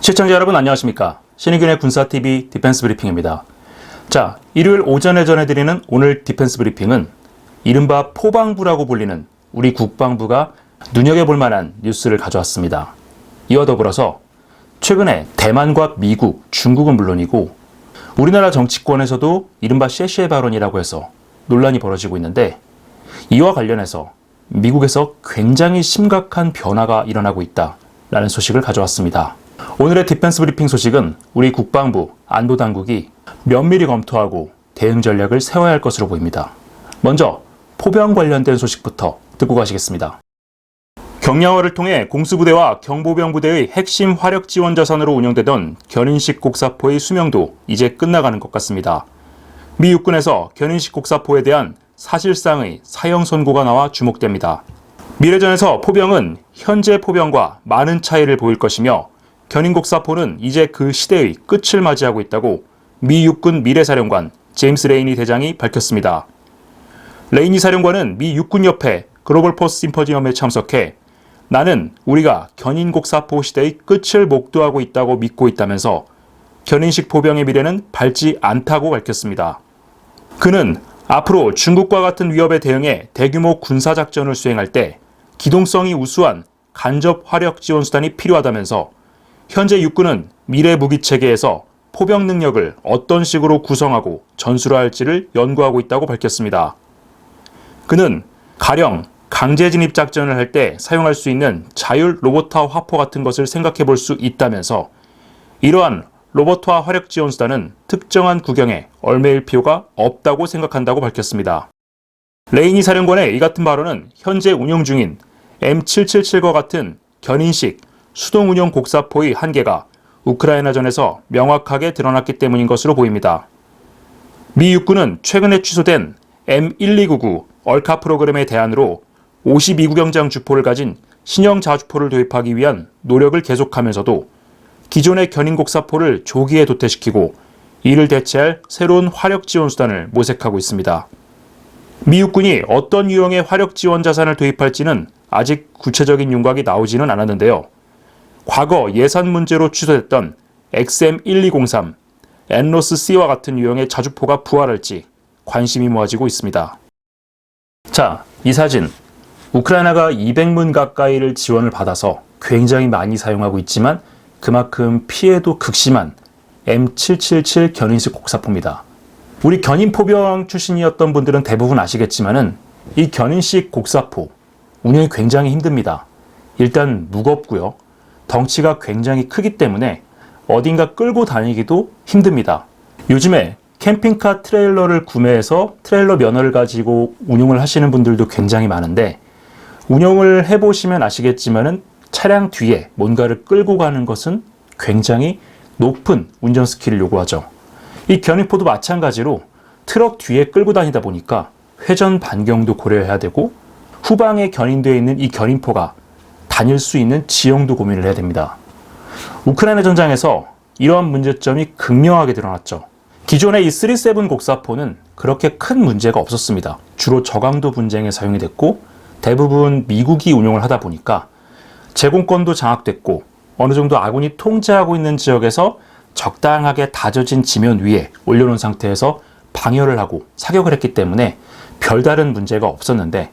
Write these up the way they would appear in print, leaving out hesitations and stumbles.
시청자 여러분 안녕하십니까? 신의균의 군사TV 디펜스 브리핑입니다. 자, 일요일 오전에 전해드리는 오늘 디펜스 브리핑은 이른바 포방부라고 불리는 우리 국방부가 눈여겨볼 만한 뉴스를 가져왔습니다. 이와 더불어서 최근에 대만과 미국, 중국은 물론이고 우리나라 정치권에서도 이른바 쉐쉐 발언이라고 해서 논란이 벌어지고 있는데, 이와 관련해서 미국에서 굉장히 심각한 변화가 일어나고 있다라는 소식을 가져왔습니다. 오늘의 디펜스 브리핑 소식은 우리 국방부, 안보당국이 면밀히 검토하고 대응 전략을 세워야 할 것으로 보입니다. 먼저 포병 관련된 소식부터 듣고 가시겠습니다. 경량화를 통해 공수부대와 경보병 부대의 핵심 화력 지원 자산으로 운영되던 견인식 곡사포의 수명도 이제 끝나가는 것 같습니다. 미 육군에서 견인식 곡사포에 대한 사실상의 사형 선고가 나와 주목됩니다. 미래전에서 포병은 현재 포병과 많은 차이를 보일 것이며 견인곡사포는 이제 그 시대의 끝을 맞이하고 있다고 미 육군 미래사령관 제임스 레이니 대장이 밝혔습니다. 레이니 사령관은 미 육군협회 글로벌 포스 심포지엄에 참석해 나는 우리가 견인곡사포 시대의 끝을 목도하고 있다고 믿고 있다면서 견인식 포병의 미래는 밝지 않다고 밝혔습니다. 그는 앞으로 중국과 같은 위협에 대응해 대규모 군사작전을 수행할 때 기동성이 우수한 간접 화력 지원 수단이 필요하다면서 현재 육군은 미래 무기체계에서 포병 능력을 어떤 식으로 구성하고 전술화 할지를 연구하고 있다고 밝혔습니다. 그는 가령 강제 진입 작전을 할 때 사용할 수 있는 자율 로봇화 화포 같은 것을 생각해 볼 수 있다면서 이러한 로봇화 화력 지원 수단은 특정한 구경에 얽매일 필요가 없다고 생각한다고 밝혔습니다. 레이니 사령관의 이 같은 발언은 현재 운영 중인 M777과 같은 견인식 수동 운용 곡사포의 한계가 우크라이나전에서 명확하게 드러났기 때문인 것으로 보입니다. 미 육군은 최근에 취소된 M1299 얼카 프로그램의 대안으로 52구경장 주포를 가진 신형 자주포를 도입하기 위한 노력을 계속하면서도 기존의 견인곡사포를 조기에 도태시키고 이를 대체할 새로운 화력 지원 수단을 모색하고 있습니다. 미 육군이 어떤 유형의 화력 지원 자산을 도입할지는 아직 구체적인 윤곽이 나오지는 않았는데요. 과거 예산 문제로 취소됐던 XM1203, 엔로스-C와 같은 유형의 자주포가 부활할지 관심이 모아지고 있습니다. 자, 이 사진. 우크라이나가 200문 가까이를 지원을 받아서 굉장히 많이 사용하고 있지만 그만큼 피해도 극심한 M777 견인식 곡사포입니다. 우리 견인포병 출신이었던 분들은 대부분 아시겠지만은 이 견인식 곡사포 운영이 굉장히 힘듭니다. 일단 무겁고요. 덩치가 굉장히 크기 때문에 어딘가 끌고 다니기도 힘듭니다. 요즘에 캠핑카 트레일러를 구매해서 트레일러 면허를 가지고 운용을 하시는 분들도 굉장히 많은데, 운용을 해보시면 아시겠지만은 차량 뒤에 뭔가를 끌고 가는 것은 굉장히 높은 운전 스킬을 요구하죠. 이 견인포도 마찬가지로 트럭 뒤에 끌고 다니다 보니까 회전 반경도 고려해야 되고 후방에 견인되어 있는 이 견인포가 다닐 수 있는 지형도 고민을 해야 됩니다. 우크라이나 전장에서 이러한 문제점이 극명하게 드러났죠. 기존의 이 37 곡사포는 그렇게 큰 문제가 없었습니다. 주로 저강도 분쟁에 사용이 됐고 대부분 미국이 운용을 하다 보니까 제공권도 장악됐고 어느 정도 아군이 통제하고 있는 지역에서 적당하게 다져진 지면 위에 올려놓은 상태에서 방열을 하고 사격을 했기 때문에 별다른 문제가 없었는데,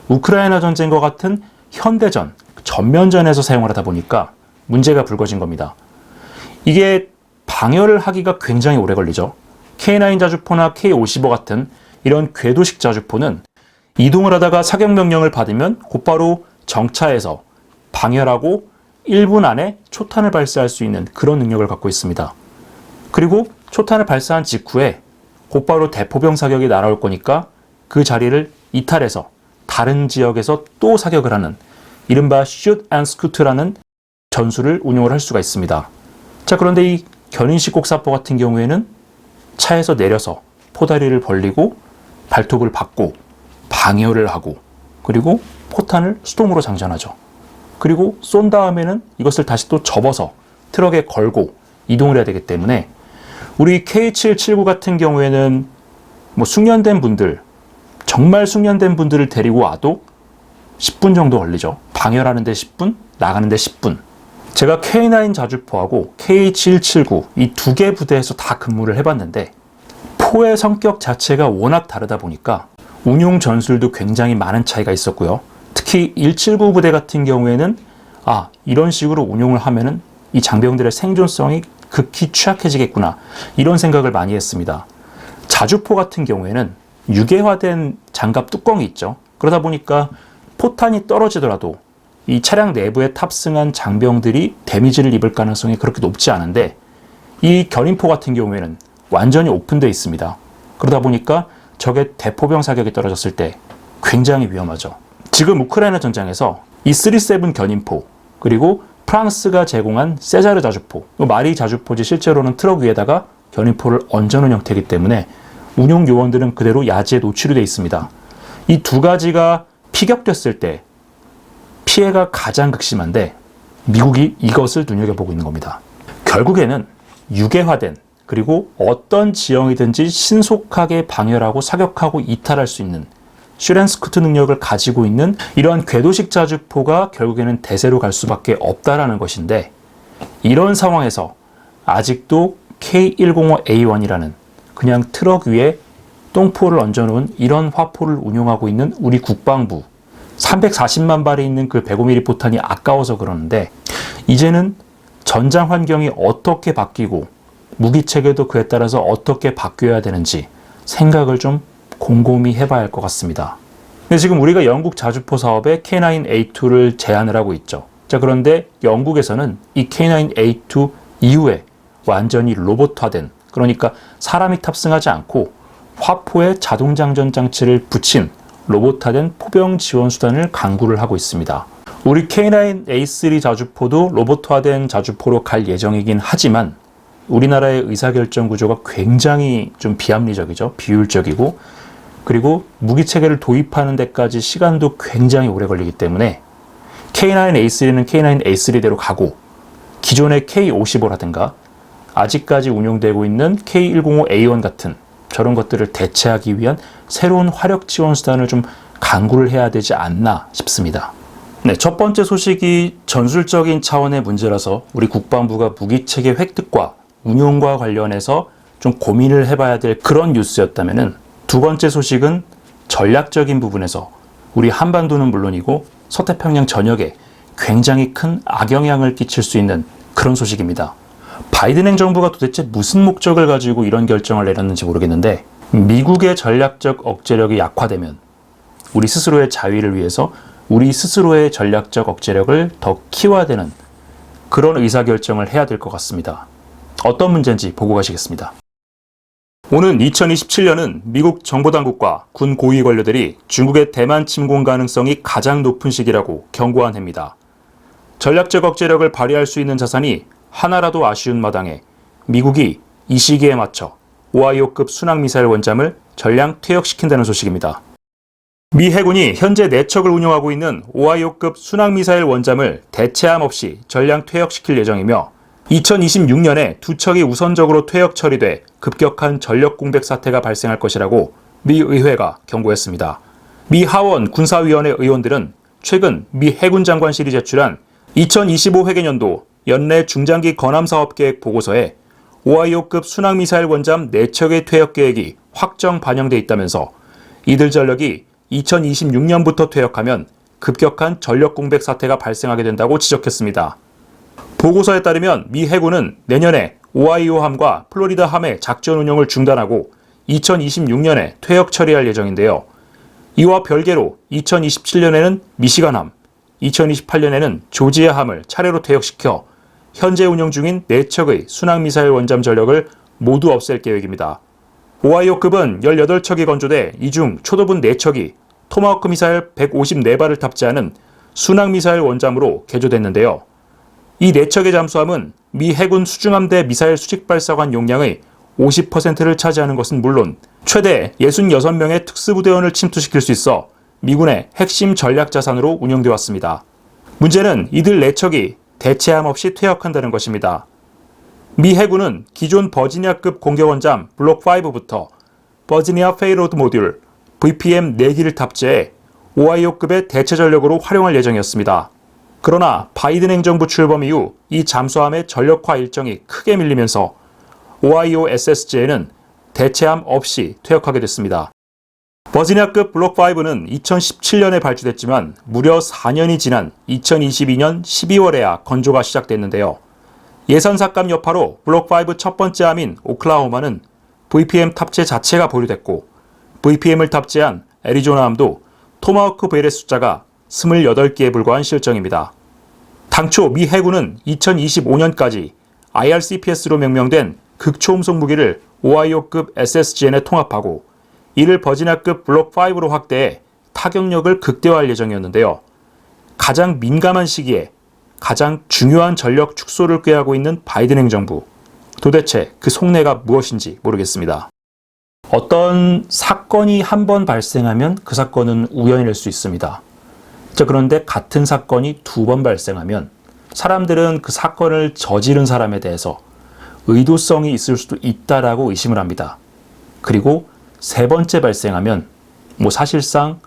우크라이나 전쟁과 같은 현대전, 전면전에서 사용을 하다 보니까 문제가 불거진 겁니다. 이게 방열을 하기가 굉장히 오래 걸리죠. K9 자주포나 K55 같은 이런 궤도식 자주포는 이동을 하다가 사격 명령을 받으면 곧바로 정차해서 방열하고 1분 안에 초탄을 발사할 수 있는 그런 능력을 갖고 있습니다. 그리고 초탄을 발사한 직후에 곧바로 대포병 사격이 날아올 거니까 그 자리를 이탈해서 다른 지역에서 또 사격을 하는 이른바 shoot and scoot라는 전술을 운용을 할 수가 있습니다. 자, 그런데 이 견인식 곡사포 같은 경우에는 차에서 내려서 포다리를 벌리고 발톱을 받고 방열을 하고 그리고 포탄을 수동으로 장전하죠. 그리고 쏜 다음에는 이것을 다시 또 접어서 트럭에 걸고 이동을 해야 되기 때문에 우리 K779 같은 경우에는 숙련된 분들, 정말 숙련된 분들을 데리고 와도 10분 정도 걸리죠. 방열하는데 10분, 나가는데 10분. 제가 K9 자주포하고 KH-179 이 두 개 부대에서 다 근무를 해봤는데 포의 성격 자체가 워낙 다르다 보니까 운용 전술도 굉장히 많은 차이가 있었고요. 특히 179 부대 같은 경우에는 이런 식으로 운용을 하면은 이 장병들의 생존성이 극히 취약해지겠구나 이런 생각을 많이 했습니다. 자주포 같은 경우에는 유계화된 장갑 뚜껑이 있죠. 그러다 보니까 포탄이 떨어지더라도 이 차량 내부에 탑승한 장병들이 데미지를 입을 가능성이 그렇게 높지 않은데 이 견인포 같은 경우에는 완전히 오픈되어 있습니다. 그러다 보니까 적의 대포병 사격이 떨어졌을 때 굉장히 위험하죠. 지금 우크라이나 전장에서 이 37 견인포 그리고 프랑스가 제공한 세자르 자주포, 마리 자주포지 실제로는 트럭 위에다가 견인포를 얹어놓은 형태이기 때문에 운용 요원들은 그대로 야지에 노출이 되어 있습니다. 이 두 가지가 피격됐을 때 피해가 가장 극심한데 미국이 이것을 눈여겨보고 있는 겁니다. 결국에는 유계화된 그리고 어떤 지형이든지 신속하게 방열하고 사격하고 이탈할 수 있는 슈렌스쿠트 능력을 가지고 있는 이러한 궤도식 자주포가 결국에는 대세로 갈 수밖에 없다라는 것인데 이런 상황에서 아직도 K105A1이라는 그냥 트럭 위에 똥포를 얹어놓은 이런 화포를 운용하고 있는 우리 국방부 340만 발이 있는 그 105mm 포탄이 아까워서 그러는데 이제는 전장 환경이 어떻게 바뀌고 무기 체계도 그에 따라서 어떻게 바뀌어야 되는지 생각을 좀 곰곰이 해봐야 할 것 같습니다. 근데 지금 우리가 영국 자주포 사업에 K9A2를 제안을 하고 있죠. 자, 그런데 영국에서는 이 K9A2 이후에 완전히 로봇화된, 그러니까 사람이 탑승하지 않고 화포에 자동장전 장치를 붙인 로봇화된 포병 지원 수단을 강구를 하고 있습니다. 우리 K9A3 자주포도 로봇화된 자주포로 갈 예정이긴 하지만 우리나라의 의사결정 구조가 굉장히 좀 비합리적이죠. 비효율적이고 그리고 무기체계를 도입하는 데까지 시간도 굉장히 오래 걸리기 때문에 K9A3는 K9A3대로 가고 기존의 K55라든가 아직까지 운용되고 있는 K105A1 같은 저런 것들을 대체하기 위한 새로운 화력 지원 수단을 좀 강구를 해야 되지 않나 싶습니다. 네, 첫 번째 소식이 전술적인 차원의 문제라서 우리 국방부가 무기체계 획득과 운용과 관련해서 좀 고민을 해봐야 될 그런 뉴스였다면은 두 번째 소식은 전략적인 부분에서 우리 한반도는 물론이고 서태평양 전역에 굉장히 큰 악영향을 끼칠 수 있는 그런 소식입니다. 바이든 행정부가 도대체 무슨 목적을 가지고 이런 결정을 내렸는지 모르겠는데 미국의 전략적 억제력이 약화되면 우리 스스로의 자위를 위해서 우리 스스로의 전략적 억제력을 더 키워야 되는 그런 의사결정을 해야 될 것 같습니다. 어떤 문제인지 보고 가시겠습니다. 오는 2027년은 미국 정보당국과 군 고위 관료들이 중국의 대만 침공 가능성이 가장 높은 시기라고 경고한 해입니다. 전략적 억제력을 발휘할 수 있는 자산이 하나라도 아쉬운 마당에 미국이 이 시기에 맞춰 오하이오급 순항미사일 원잠을 전량 퇴역시킨다는 소식입니다. 미 해군이 현재 4척을 운용하고 있는 오하이오급 순항미사일 원잠을 대체함 없이 전량 퇴역시킬 예정이며 2026년에 2척이 우선적으로 퇴역 처리돼 급격한 전력 공백 사태가 발생할 것이라고 미 의회가 경고했습니다. 미 하원 군사위원회 의원들은 최근 미 해군 장관실이 제출한 2025 회계년도 연내 중장기 건함사업계획 보고서에 오하이오급 순항미사일 원잠 4척의 퇴역 계획이 확정 반영돼 있다면서 이들 전력이 2026년부터 퇴역하면 급격한 전력 공백 사태가 발생하게 된다고 지적했습니다. 보고서에 따르면 미 해군은 내년에 오하이오함과 플로리다함의 작전 운영을 중단하고 2026년에 퇴역 처리할 예정인데요. 이와 별개로 2027년에는 미시간함, 2028년에는 조지아함을 차례로 퇴역시켜 현재 운영 중인 4척의 순항미사일 원잠 전력을 모두 없앨 계획입니다. 오하이오급은 18척이 건조돼 이 중 초도분 4척이 토마호크 미사일 154발을 탑재하는 순항미사일 원잠으로 개조됐는데요. 이 4척의 잠수함은 미 해군 수중함대 미사일 수직발사관 용량의 50%를 차지하는 것은 물론 최대 66명의 특수부대원을 침투시킬 수 있어 미군의 핵심 전략 자산으로 운영되어 왔습니다. 문제는 이들 4척이 대체함 없이 퇴역한다는 것입니다. 미 해군은 기존 버지니아급 공격원잠 블록 5부터 버지니아 페이로드 모듈 VPM 4기를 탑재해 오하이오급의 대체 전력으로 활용할 예정이었습니다. 그러나 바이든 행정부 출범 이후 이 잠수함의 전력화 일정이 크게 밀리면서 오하이오 SSG에는 대체함 없이 퇴역하게 됐습니다. 버지니아급 블록5는 2017년에 발주됐지만 무려 4년이 지난 2022년 12월에야 건조가 시작됐는데요. 예산 삭감 여파로 블록5 첫 번째 함인 오클라호마는 VPM 탑재 자체가 보류됐고 VPM을 탑재한 애리조나함도 토마호크 벨의 숫자가 28개에 불과한 실정입니다. 당초 미 해군은 2025년까지 IRCPS로 명명된 극초음속 무기를 오하이오급 SSGN에 통합하고 이를 버지니아급 블록5로 확대해 타격력을 극대화할 예정이었는데요. 가장 민감한 시기에 가장 중요한 전력 축소를 꾀하고 있는 바이든 행정부. 도대체 그 속내가 무엇인지 모르겠습니다. 어떤 사건이 한 번 발생하면 그 사건은 우연일 수 있습니다. 그런데 같은 사건이 2번 발생하면 사람들은 그 사건을 저지른 사람에 대해서 의도성이 있을 수도 있다라고 의심을 합니다. 그리고 3번째 발생하면 사실상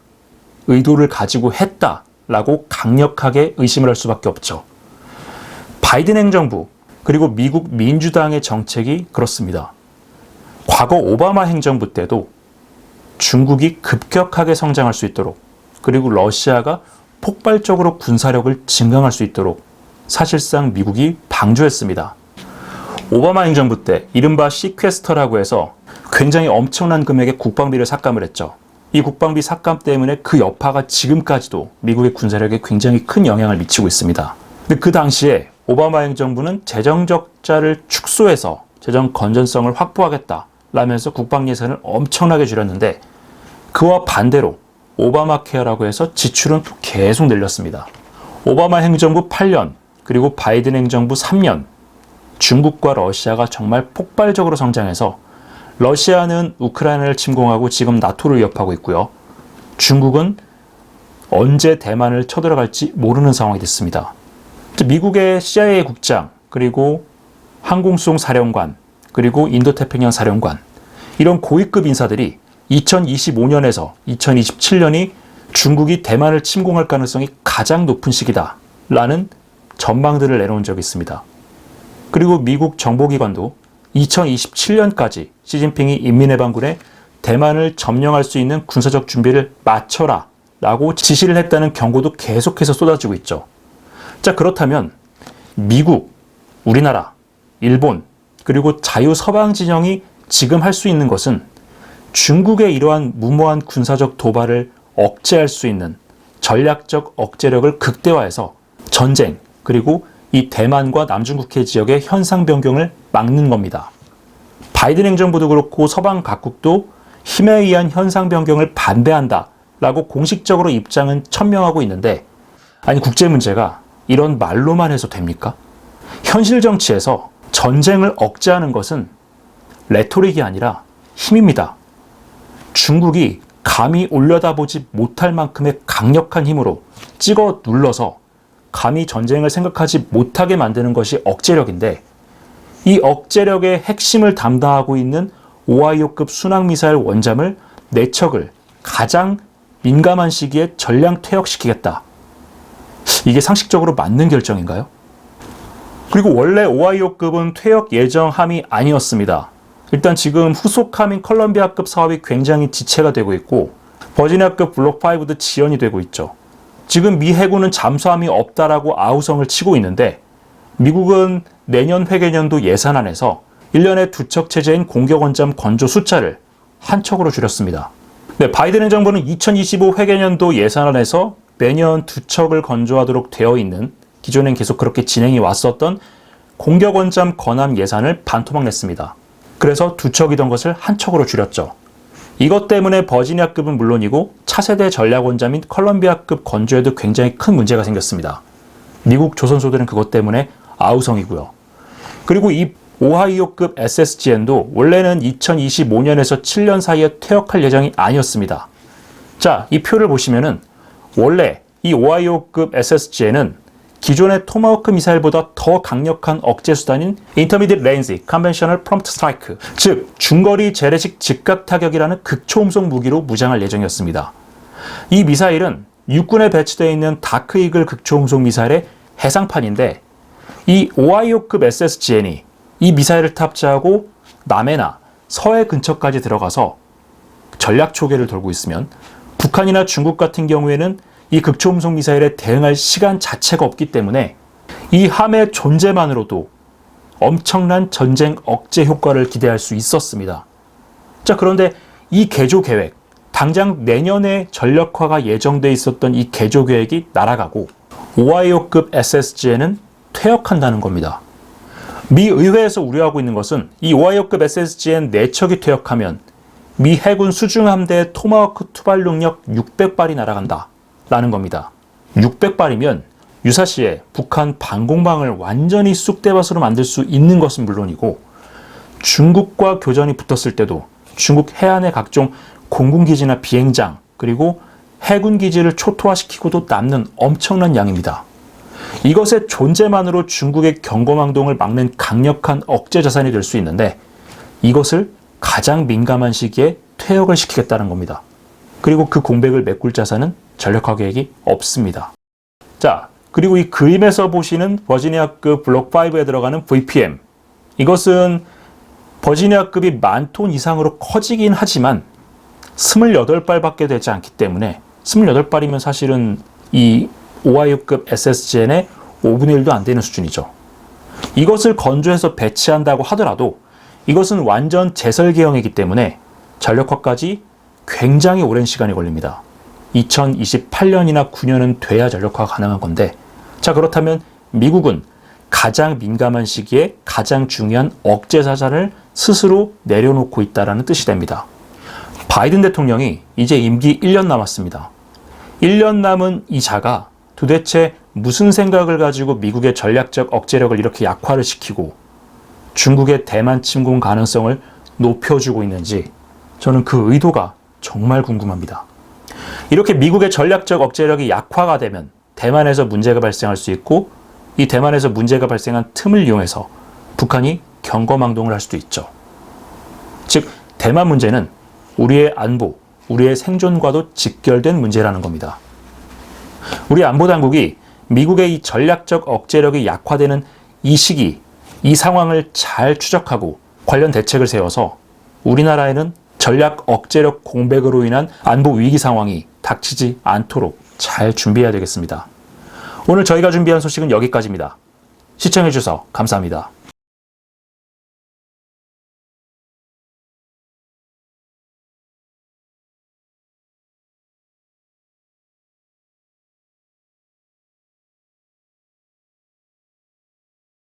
의도를 가지고 했다라고 강력하게 의심을 할 수밖에 없죠. 바이든 행정부 그리고 미국 민주당의 정책이 그렇습니다. 과거 오바마 행정부 때도 중국이 급격하게 성장할 수 있도록 그리고 러시아가 폭발적으로 군사력을 증강할 수 있도록 사실상 미국이 방조했습니다. 오바마 행정부 때 이른바 시퀘스터라고 해서 굉장히 엄청난 금액의 국방비를 삭감을 했죠. 이 국방비 삭감 때문에 그 여파가 지금까지도 미국의 군사력에 굉장히 큰 영향을 미치고 있습니다. 근데 그 당시에 오바마 행정부는 재정 적자를 축소해서 재정 건전성을 확보하겠다라면서 국방 예산을 엄청나게 줄였는데 그와 반대로 오바마 케어라고 해서 지출은 또 계속 늘렸습니다. 오바마 행정부 8년 그리고 바이든 행정부 3년 중국과 러시아가 정말 폭발적으로 성장해서 러시아는 우크라이나를 침공하고 지금 나토를 위협하고 있고요. 중국은 언제 대만을 쳐들어갈지 모르는 상황이 됐습니다. 미국의 CIA 국장, 그리고 항공수송 사령관, 그리고 인도태평양 사령관 이런 고위급 인사들이 2025년에서 2027년이 중국이 대만을 침공할 가능성이 가장 높은 시기다라는 전망들을 내놓은 적이 있습니다. 그리고 미국 정보기관도 2027년까지 시진핑이 인민해방군에 대만을 점령할 수 있는 군사적 준비를 마쳐라 라고 지시를 했다는 경고도 계속해서 쏟아지고 있죠. 자, 그렇다면 미국, 우리나라, 일본, 그리고 자유서방 진영이 지금 할 수 있는 것은 중국의 이러한 무모한 군사적 도발을 억제할 수 있는 전략적 억제력을 극대화해서 전쟁, 그리고 이 대만과 남중국해 지역의 현상 변경을 막는 겁니다. 바이든 행정부도 그렇고 서방 각국도 힘에 의한 현상 변경을 반대한다라고 공식적으로 입장은 천명하고 있는데 아니 국제 문제가 이런 말로만 해서 됩니까? 현실 정치에서 전쟁을 억제하는 것은 레토릭이 아니라 힘입니다. 중국이 감히 올려다보지 못할 만큼의 강력한 힘으로 찍어 눌러서 감히 전쟁을 생각하지 못하게 만드는 것이 억제력인데 이 억제력의 핵심을 담당하고 있는 오하이오급 순항미사일 원잠을 4척을 가장 민감한 시기에 전량 퇴역시키겠다. 이게 상식적으로 맞는 결정인가요? 그리고 원래 오하이오급은 퇴역 예정함이 아니었습니다. 일단 지금 후속함인 컬럼비아급 사업이 굉장히 지체가 되고 있고 버지니아급 블록5도 지연이 되고 있죠. 지금 미 해군은 잠수함이 없다라고 아우성을 치고 있는데 미국은 내년 회계년도 예산안에서 1년에 2척 체제인 공격원잠 건조 숫자를 한 척으로 줄였습니다. 네, 바이든 행정부는 2025 회계년도 예산안에서 매년 2척을 건조하도록 되어 있는 기존엔 계속 그렇게 진행이 왔었던 공격원잠 건함 예산을 반토막 냈습니다. 그래서 2척이던 것을 한 척으로 줄였죠. 이것 때문에 버지니아급은 물론이고 차세대 전략원잠인 컬럼비아급 건조에도 굉장히 큰 문제가 생겼습니다. 미국 조선소들은 그것 때문에 아우성이고요. 그리고 이 오하이오급 SSGN도 원래는 2025년에서 7년 사이에 퇴역할 예정이 아니었습니다. 자, 이 표를 보시면은 원래 이 오하이오급 SSGN은 기존의 토마호크 미사일보다 더 강력한 억제 수단인 Intermediate Range Conventional Prompt Strike, 즉 중거리 재래식 즉각 타격이라는 극초음속 무기로 무장할 예정이었습니다. 이 미사일은 육군에 배치되어 있는 다크 이글 극초음속 미사일의 해상판인데 이 오하이오급 SSGN이 이 미사일을 탑재하고 남해나 서해 근처까지 들어가서 전략 초계를 돌고 있으면 북한이나 중국 같은 경우에는 이 극초음속 미사일에 대응할 시간 자체가 없기 때문에 이 함의 존재만으로도 엄청난 전쟁 억제 효과를 기대할 수 있었습니다. 자, 그런데 이 개조 계획, 당장 내년에 전력화가 예정돼 있었던 이 개조 계획이 날아가고 오하이오급 SSGN은 퇴역한다는 겁니다. 미 의회에서 우려하고 있는 것은 이 오하이오급 SSGN 4척이 퇴역하면 미 해군 수중함대의 토마호크 투발 능력 600발이 날아간다 라는 겁니다. 600발이면 유사시에 북한 방공망을 완전히 쑥대밭으로 만들 수 있는 것은 물론이고 중국과 교전이 붙었을 때도 중국 해안의 각종 공군기지나 비행장 그리고 해군기지를 초토화시키고도 남는 엄청난 양입니다. 이것의 존재만으로 중국의 경거망동을 막는 강력한 억제 자산이 될 수 있는데 이것을 가장 민감한 시기에 퇴역을 시키겠다는 겁니다. 그리고 그 공백을 메꿀 자산은 전력화 계획이 없습니다. 자, 그리고 이 그림에서 보시는 버지니아급 블록 5에 들어가는 VPM. 이것은 버지니아급이 10,000톤 이상으로 커지긴 하지만 28발밖에 되지 않기 때문에 28발이면 사실은 이 오하이오급 SSGN의 5분의 1도 안 되는 수준이죠. 이것을 건조해서 배치한다고 하더라도 이것은 완전 재설계형이기 때문에 전력화까지 굉장히 오랜 시간이 걸립니다. 2028년이나 9년은 돼야 전력화가 가능한 건데 자, 그렇다면 미국은 가장 민감한 시기에 가장 중요한 억제 자산을 스스로 내려놓고 있다는 뜻이 됩니다. 바이든 대통령이 이제 임기 1년 남았습니다. 1년 남은 이 자가 도대체 무슨 생각을 가지고 미국의 전략적 억제력을 이렇게 약화를 시키고 중국의 대만 침공 가능성을 높여주고 있는지 저는 그 의도가 정말 궁금합니다. 이렇게 미국의 전략적 억제력이 약화가 되면 대만에서 문제가 발생할 수 있고 이 대만에서 문제가 발생한 틈을 이용해서 북한이 경거망동을 할 수도 있죠. 즉, 대만 문제는 우리의 안보, 우리의 생존과도 직결된 문제라는 겁니다. 우리 안보당국이 미국의 이 전략적 억제력이 약화되는 이 시기, 이 상황을 잘 추적하고 관련 대책을 세워서 우리나라에는 전략 억제력 공백으로 인한 안보 위기 상황이 닥치지 않도록 잘 준비해야 되겠습니다. 오늘 저희가 준비한 소식은 여기까지입니다. 시청해주셔서 감사합니다.